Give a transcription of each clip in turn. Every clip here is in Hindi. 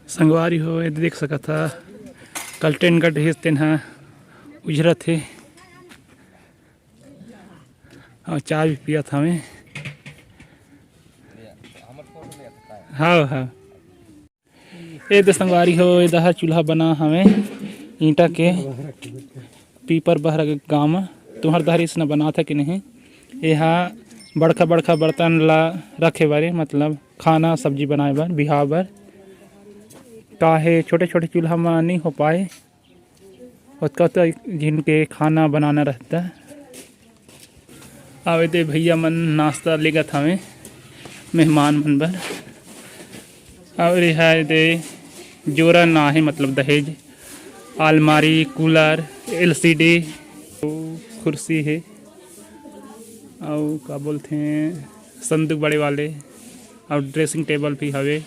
संगवारी हो ये देख सका था कल ट्रेन का ढेस तेन उजरा थे और चाय भी पिया था मैं। हाँ हाँ ये तो संगवारी हो ये दहर चूल्हा बना हमें ईंटा के पीपर बहर गाँव में तुम्हार दहर इसने बना था कि नहीं। यहाँ बड़का बड़का बर्तन ला रखे बारे मतलब खाना सब्जी बनाए बार बिहार बार काहे छोटे छोटे चूल्हा में नहीं हो पाए उसका तो जिनके खाना बनाना रहता है। आवे दे भैया मन नाश्ता लेगा था हमें मेहमान मन बर और यहाँ दे जोरा ना है मतलब दहेज अलमारी कूलर एलसीडी कुर्सी है और क्या बोलते हैं संदूक बड़े वाले और ड्रेसिंग टेबल भी हवे।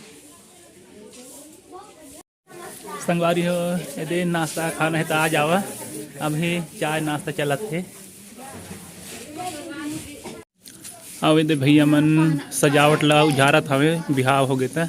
संगवारी हो यदि नाश्ता खाना है तो आ जावा अभी चाय नाश्ता चलत है। अब यदि भैया मन सजावट ला उजारत हवे बिहाव हो गया था।